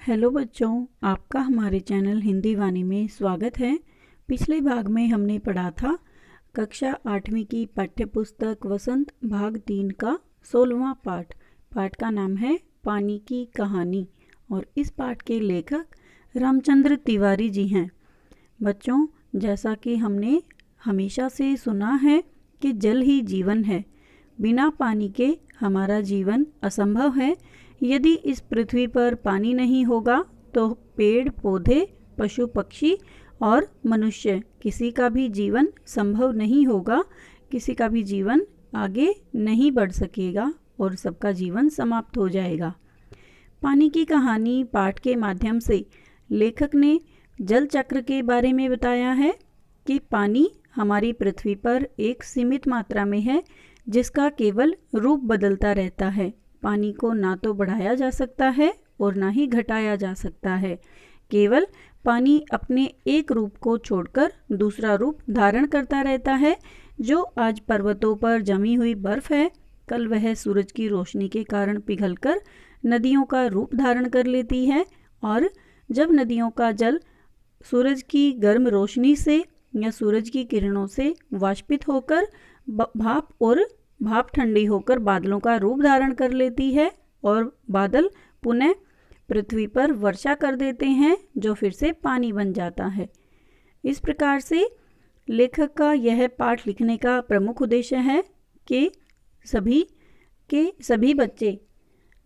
Hello बच्चों, आपका हमारे चैनल हिंदी वाणी में स्वागत है। पिछले भाग में हमने पढ़ा था कक्षा 8वीं की पाठ्यपुस्तक वसंत भाग 3 का 16वां पाठ। पाठ का नाम है पानी की कहानी और इस पाठ के लेखक रामचंद्र तिवारी जी हैं। बच्चों, जैसा कि हमने हमेशा से सुना है कि जल ही जीवन है, बिना पानी के हमारा जीवन असंभव है। यदि इस पृथ्वी पर पानी नहीं होगा तो पेड़ पौधे, पशु पक्षी और मनुष्य किसी का भी जीवन संभव नहीं होगा, किसी का भी जीवन आगे नहीं बढ़ सकेगा और सबका जीवन समाप्त हो जाएगा। पानी की कहानी पाठ के माध्यम से लेखक ने जल चक्र के बारे में बताया है कि पानी हमारी पृथ्वी पर एक सीमित मात्रा में है, जिसका केवल रूप बदलता रहता है। पानी को ना तो बढ़ाया जा सकता है और ना ही घटाया जा सकता है। केवल पानी अपने एक रूप को छोड़कर दूसरा रूप धारण करता रहता है। जो आज पर्वतों पर जमी हुई बर्फ है, कल वह सूरज की रोशनी के कारण पिघलकर नदियों का रूप धारण कर लेती है, और जब नदियों का जल सूरज की गर्म रोशनी से या सूरज की किरणों से वाष्पित होकर भाप ठंडी होकर बादलों का रूप धारण कर लेती है और बादल पुनः पृथ्वी पर वर्षा कर देते हैं, जो फिर से पानी बन जाता है। इस प्रकार से लेखक का यह पाठ लिखने का प्रमुख उद्देश्य है कि सभी बच्चे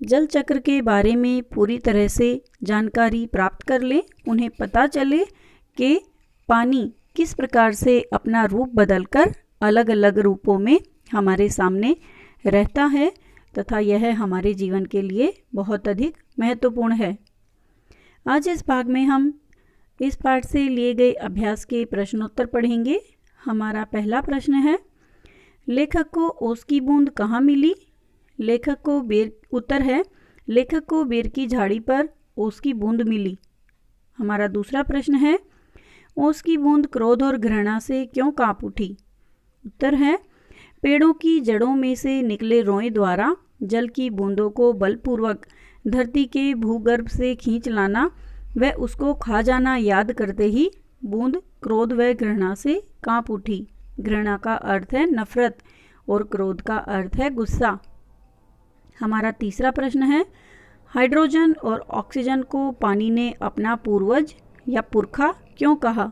जल चक्र के बारे में पूरी तरह से जानकारी प्राप्त कर लें। उन्हें पता चले कि पानी किस प्रकार से अपना रूप बदलकर अलग अलग रूपों में हमारे सामने रहता है तथा यह हमारे जीवन के लिए बहुत अधिक महत्वपूर्ण है। आज इस भाग में हम इस पाठ से लिए गए अभ्यास के प्रश्नोत्तर पढ़ेंगे। हमारा पहला प्रश्न है, लेखक को ओस की बूंद कहाँ मिली? उत्तर है, लेखक को बेर की झाड़ी पर ओस की बूंद मिली। हमारा दूसरा प्रश्न है, ओस की बूंद क्रोध और घृणा से क्यों कांप उठी? उत्तर है, पेड़ों की जड़ों में से निकले रोए द्वारा जल की बूंदों को बलपूर्वक धरती के भूगर्भ से खींच लाना व उसको खा जाना याद करते ही बूंद क्रोध व घृणा से कांप उठी। घृणा का अर्थ है नफरत और क्रोध का अर्थ है गुस्सा। हमारा तीसरा प्रश्न है, हाइड्रोजन और ऑक्सीजन को पानी ने अपना पूर्वज या पुरखा क्यों कहा?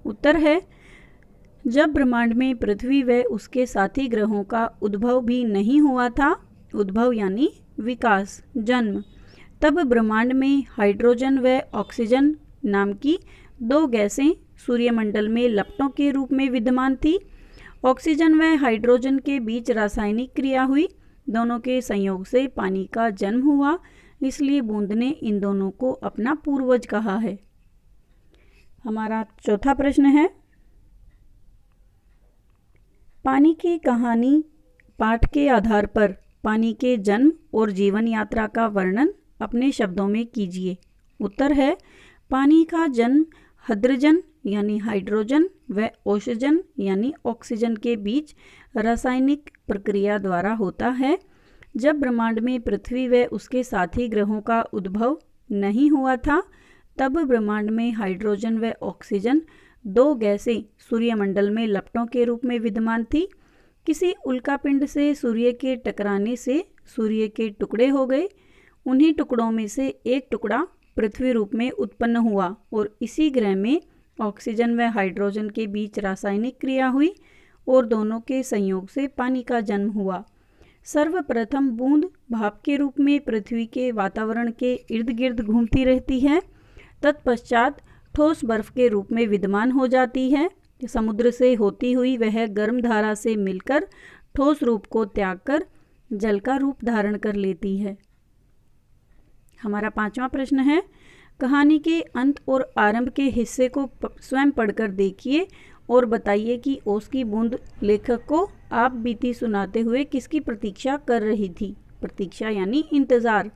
उत्तर है, जब ब्रह्मांड में पृथ्वी व उसके साथी ग्रहों का उद्भव भी नहीं हुआ था, उद्भव यानी विकास, जन्म, तब ब्रह्मांड में हाइड्रोजन व ऑक्सीजन नाम की दो गैसें सूर्यमंडल में लपटों के रूप में विद्यमान थी। ऑक्सीजन व हाइड्रोजन के बीच रासायनिक क्रिया हुई, दोनों के संयोग से पानी का जन्म हुआ, इसलिए बूंद ने इन दोनों को अपना पूर्वज कहा है। हमारा चौथा प्रश्न है, पानी की कहानी पाठ के आधार पर पानी के जन्म और जीवन यात्रा का वर्णन अपने शब्दों में कीजिए। उत्तर है, पानी का जन्म हाइड्रोजन यानी हाइड्रोजन व ओसजन यानी ऑक्सीजन के बीच रासायनिक प्रक्रिया द्वारा होता है। जब ब्रह्मांड में पृथ्वी व उसके साथी ग्रहों का उद्भव नहीं हुआ था, तब ब्रह्मांड में हाइड्रोजन व ऑक्सीजन दो गैसें सूर्यमंडल में लपटों के रूप में विद्यमान थी। किसी उल्कापिंड से सूर्य के टकराने से सूर्य के टुकड़े हो गए। उन्हीं टुकड़ों में से एक टुकड़ा पृथ्वी रूप में उत्पन्न हुआ और इसी ग्रह में ऑक्सीजन व हाइड्रोजन के बीच रासायनिक क्रिया हुई और दोनों के संयोग से पानी का जन्म हुआ। सर्वप्रथम बूंद भाप के रूप में पृथ्वी के वातावरण के इर्द गिर्द घूमती रहती है। तत्पश्चात ठोस बर्फ के रूप में विद्यमान हो जाती है। समुद्र से होती हुई वह गर्म धारा से मिलकर ठोस रूप को त्याग कर जल का रूप धारण कर लेती है। हमारा पांचवा प्रश्न है, कहानी के अंत और आरंभ के हिस्से को स्वयं पढ़कर देखिए और बताइए कि ओस की बूंद लेखक को आप बीती सुनाते हुए किसकी प्रतीक्षा कर रही थी? प्रतीक्षा यानी इंतजार।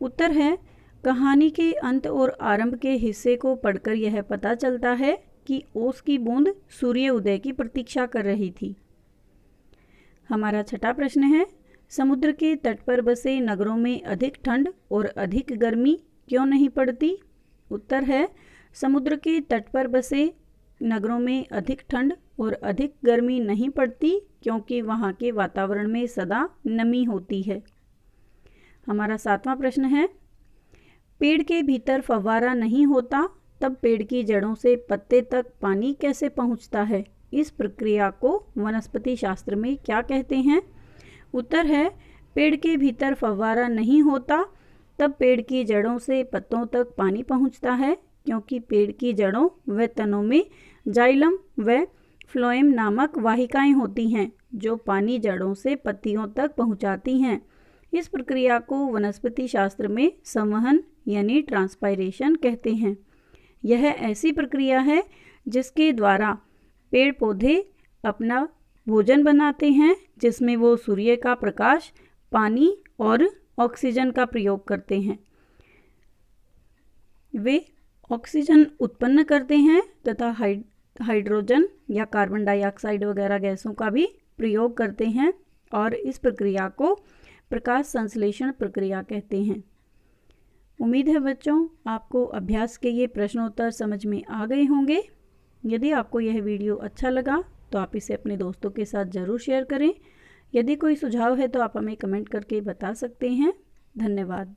उत्तर है, कहानी के अंत और आरंभ के हिस्से को पढ़कर यह पता चलता है कि ओस की बूंद सूर्य उदय की प्रतीक्षा कर रही थी। हमारा छठा प्रश्न है, समुद्र के तट पर बसे नगरों में अधिक ठंड और अधिक गर्मी क्यों नहीं पड़ती? उत्तर है समुद्र के तट पर बसे नगरों में अधिक ठंड और अधिक गर्मी नहीं पड़ती क्योंकि वहाँ के वातावरण में सदा नमी होती है। हमारा 7वां प्रश्न है, पेड़ के भीतर फव्वारा नहीं होता तब पेड़ की जड़ों से पत्ते तक पानी कैसे पहुँचता है? इस प्रक्रिया को वनस्पति शास्त्र में क्या कहते हैं? उत्तर है पेड़ के भीतर फव्वारा नहीं होता तब पेड़ की जड़ों से पत्तों तक पानी पहुँचता है क्योंकि पेड़ की जड़ों व तनों में जाइलम व फ्लोएम नामक वाहिकाएं होती हैं जो पानी जड़ों से पत्तियों तक पहुंचाती हैं। इस प्रक्रिया को वनस्पति शास्त्र में संवहन यानी ट्रांसपायरेशन कहते हैं। यह ऐसी प्रक्रिया है जिसके द्वारा पेड़ पौधे अपना भोजन बनाते हैं जिसमें वो सूर्य का प्रकाश, पानी और ऑक्सीजन का प्रयोग करते हैं। वे ऑक्सीजन उत्पन्न करते हैं तथा हाइड्रोजन या कार्बन डाइऑक्साइड वगैरह गैसों का भी प्रयोग करते हैं और इस प्रक्रिया को प्रकाश संश्लेषण प्रक्रिया कहते हैं। उम्मीद है बच्चों आपको अभ्यास के ये प्रश्नोत्तर समझ में आ गए होंगे। यदि आपको यह वीडियो अच्छा लगा तो आप इसे अपने दोस्तों के साथ ज़रूर शेयर करें। यदि कोई सुझाव है तो आप हमें कमेंट करके बता सकते हैं। धन्यवाद।